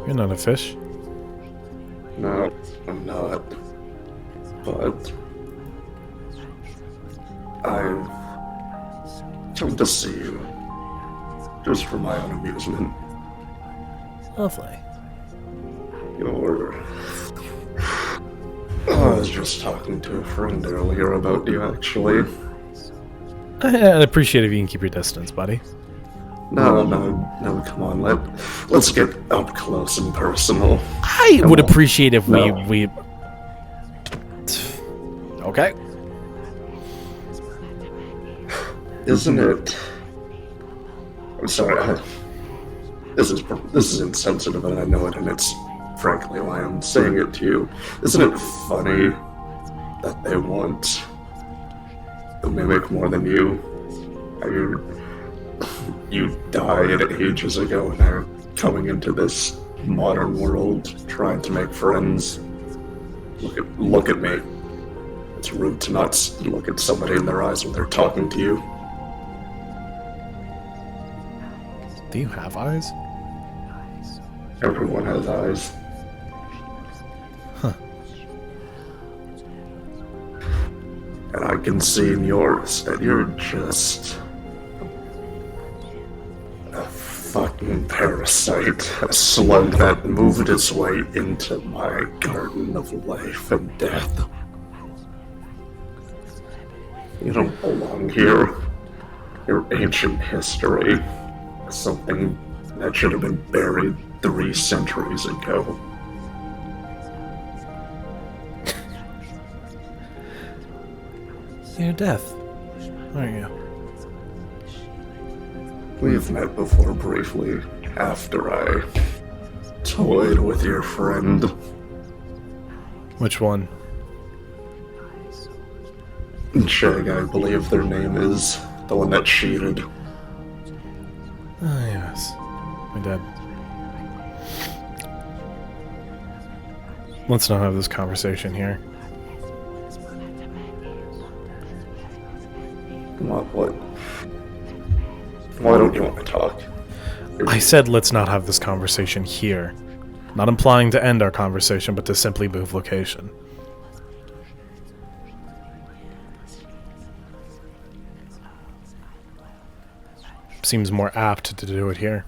You're not a fish. No, I'm not. But I've come to see you just for my own amusement. Lovely. I was just talking to a friend earlier about you, actually. I'd appreciate if you can keep your distance, buddy. No, come on, let's get up close and personal. I would appreciate if we... Okay. Isn't it... I'm sorry, this is insensitive and I know it, and it's frankly why I'm saying it to you. Isn't it funny that they want the mimic more than you? I mean, you died ages ago and are coming into this modern world trying to make friends. Look at me. It's rude to not look at somebody in their eyes when they're talking to you. Do you have eyes? Everyone has eyes. Huh. And I can see in yours that you're just a fucking parasite, a slug that moved its way into my garden of life and death. You don't belong here. Your ancient history is something that should have been buried 3 centuries ago. You're deaf, aren't you? We've met before briefly, after I toyed with your friend. Which one? Cheg, I believe their name is. The one that cheated. Ah, yes. My dad. Let's not have this conversation here. What? Why don't you want to talk? I said let's not have this conversation here. Not implying to end our conversation, but to simply move location. Seems more apt to do it here.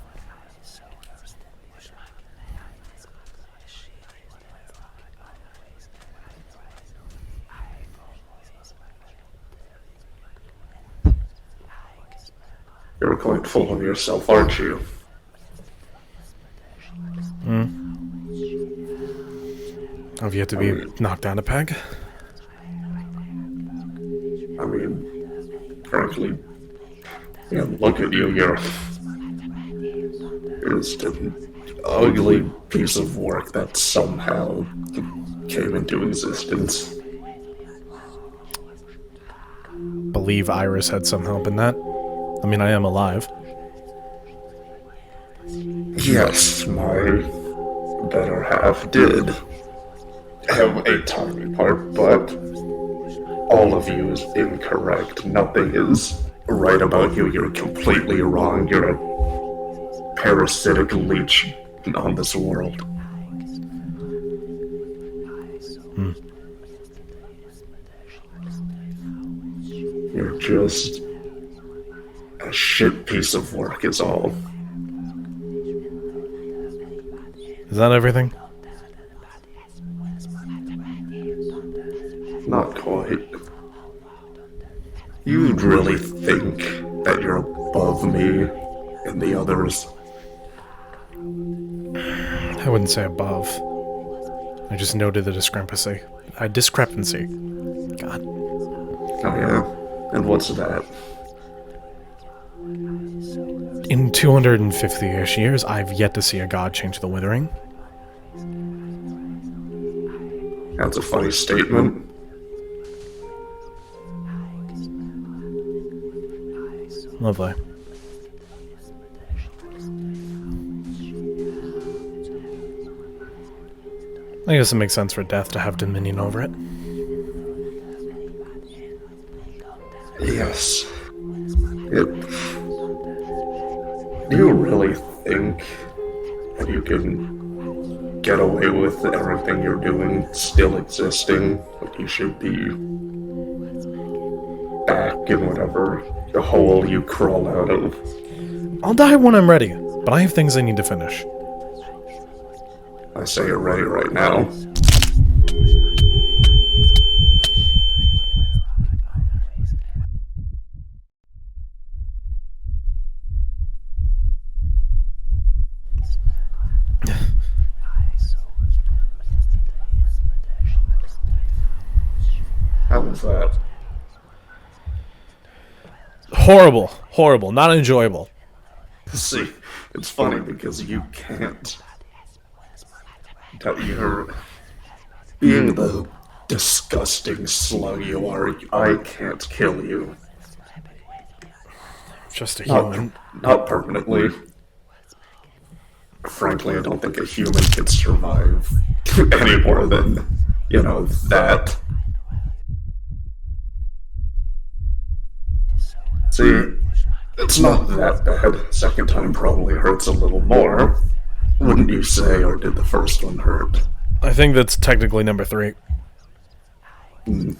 You're quite full of yourself, aren't you? Have yet to be knocked down a peg? I mean, frankly, look at you, you're just an ugly piece of work that somehow came into existence. Believe Iris had some help in that. I mean, I am alive. Yes, my better half did have a tiny part, but all of you is incorrect. Nothing is right about you. You're completely wrong. You're a parasitic leech on this world. You're just a shit piece of work is all. Is that everything? Not quite. You really think that you're above me and the others? I wouldn't say above. I just noted the discrepancy. Discrepancy. God. Oh yeah? And what's that? In 250-ish years, I've yet to see a god change the withering. That's a funny statement. Lovely. I guess it makes sense for Death to have dominion over it. Yes. Do you really think that you can get away with everything you're doing still existing? Like you should be back in whatever the hole you crawled out of. I'll die when I'm ready, but I have things I need to finish. I say you're ready right now. How was that? Horrible. Horrible. Not enjoyable. See, it's funny because you can't. That you're being the disgusting slug you are, I can't kill you. Just a human. Not permanently. Frankly, I don't think a human could survive any more than, that. See, it's not that bad. Second time probably hurts a little more. Wouldn't you say, or did the first one hurt? I think that's technically number 3.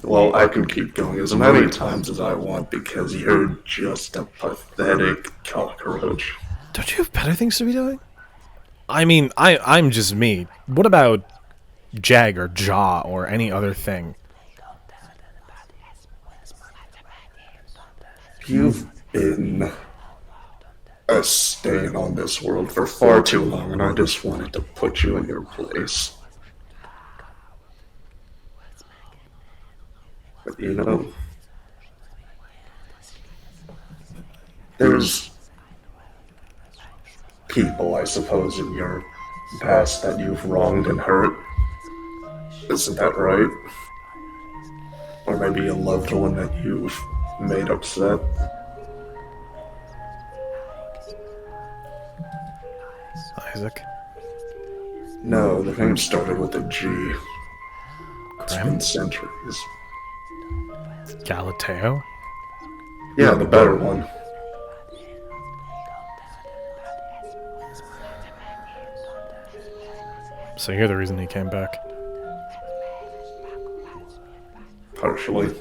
Well, I can keep going as many times as I want because you're just a pathetic cockroach. Don't you have better things to be doing? I mean, I'm just me. What about Jag or Jaw or any other thing? You've been a stain on this world for far too long, and I just wanted to put you in your place. But there's people, I suppose, in your past that you've wronged and hurt. Isn't that right? Or maybe a loved one that you've made upset. Isaac? No, the name started with a G. It's Grim? been centuries. Galateo? Yeah, the better one. So you're the reason he came back. Partially.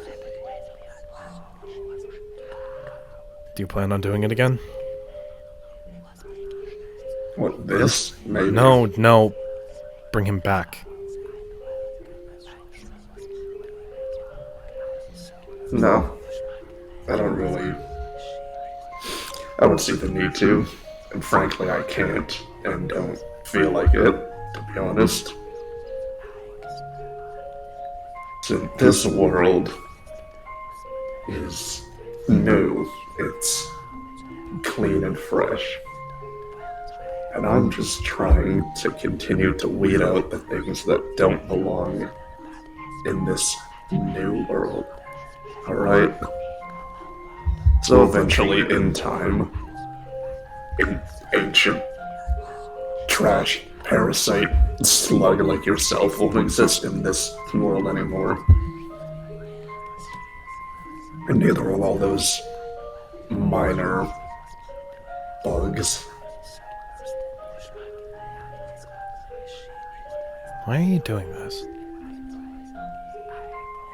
Do you plan on doing it again? What, this? Maybe. No. Bring him back. No. I don't see the need to. And frankly, I can't. And don't feel like it, to be honest. So this world is new. It's clean and fresh. And I'm just trying to continue to weed out the things that don't belong in this new world. Alright? So eventually, in time, an ancient trash parasite slug like yourself won't exist in this world anymore. And neither will all those minor bugs. Why are you doing this?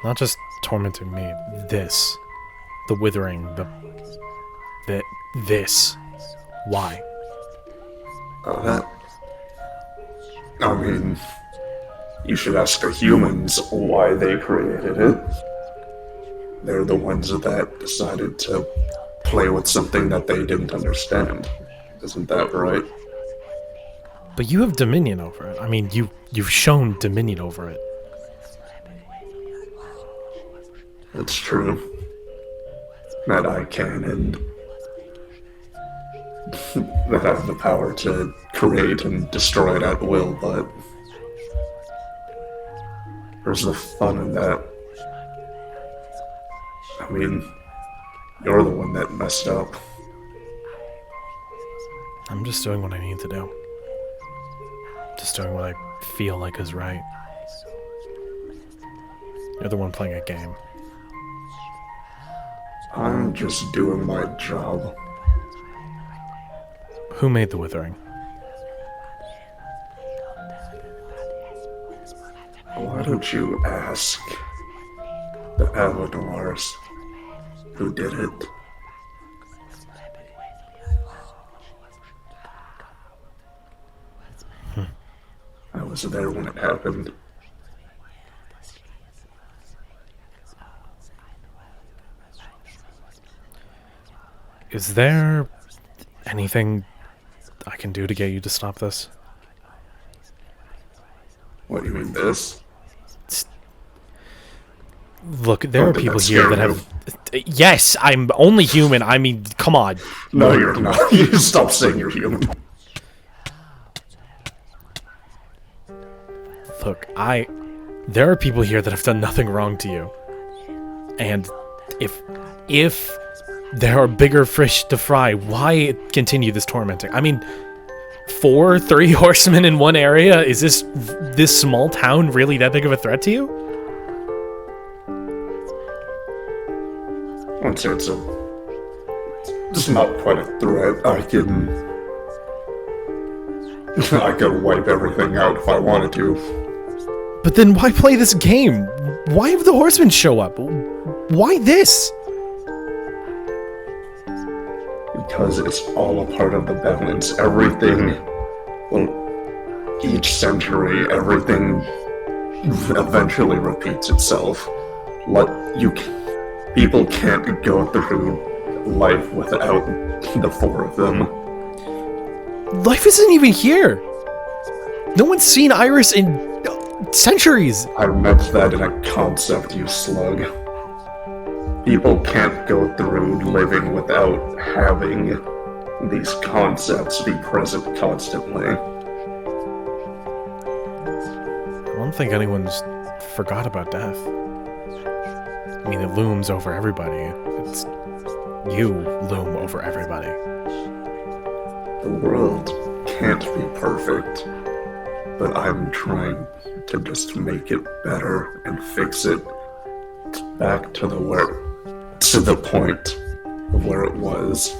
Not just tormenting me. This. The withering. This. Why? I mean, you should ask the humans why they created it. They're the ones that decided to play with something that they didn't understand. Isn't that right? But you have dominion over it. I mean, you've shown dominion over it. It's true. That I can, and that I have the power to create and destroy it at will, but where's the fun in that? I mean, you're the one that messed up. I'm just doing what I need to do. Just doing what I feel like is right. You're the one playing a game. I'm just doing my job. Who made the withering? Why don't you ask the Avatars who did it? I was there when it happened. Is there anything I can do to get you to stop this? What do you mean, this? Look, there are Did people that here scare that have... Yes, I'm only human. I mean, come on. No, you're not. You stop saying you're human. Look, there are people here that have done nothing wrong to you. And if there are bigger fish to fry, why continue this tormenting? I mean, 3 horsemen in one area? Is this small town really that big of a threat to you? I'd say it's not quite a threat. I could wipe everything out if I wanted to. But then why play this game? Why have the horsemen show up? Why this? Because it's all a part of the balance. Everything, well, each century, everything eventually repeats itself. People can't go through life without the 4 of them. Life isn't even here. No one's seen Iris in centuries. I meant that in a concept, you slug. People can't go through living without having these concepts be present constantly. I don't think anyone's forgot about death. I mean, it looms over everybody. You loom over everybody. The world can't be perfect, but I'm trying to just make it better and fix it back to the point of where it was.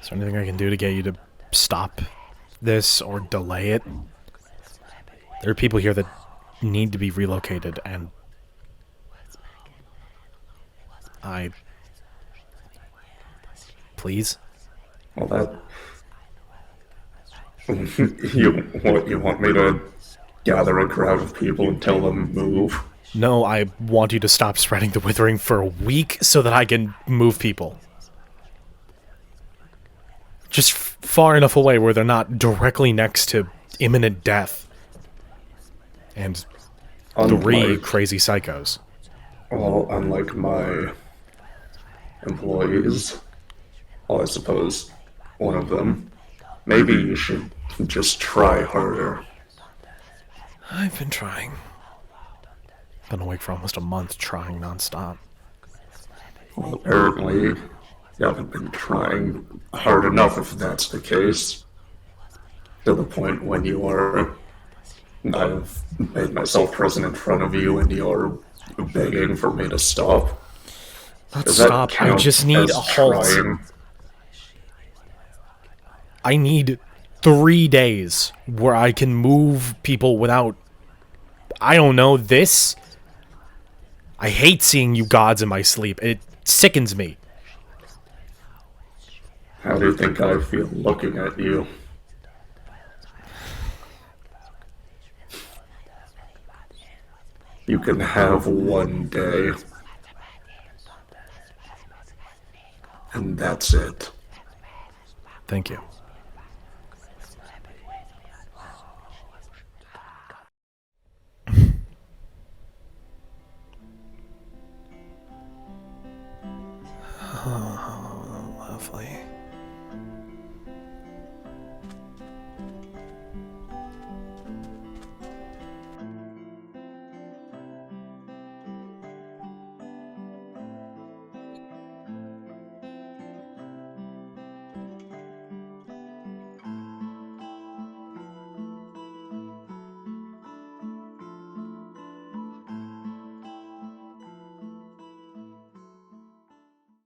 Is there anything I can do to get you to stop this or delay it? There are people here that need to be relocated, and Please? Well, you want me to gather a crowd of people and tell them move? No, I want you to stop spreading the withering for a week so that I can move people. Just far enough away where they're not directly next to imminent death. And 3 crazy psychos. Well, unlike my employees, well, I suppose one of them, maybe you should just try harder. I've been trying. Been awake for almost a month trying nonstop. Well, apparently, you haven't been trying hard enough if that's the case. To the point when I've made myself present in front of you and you're begging for me to stop. Not stop, I just need a halt. Trying? I need 3 days where I can move people without, I don't know, this. I hate seeing you gods in my sleep. It sickens me. How do you think I feel looking at you? You can have 1 day. And that's it. Thank you. Oh, lovely.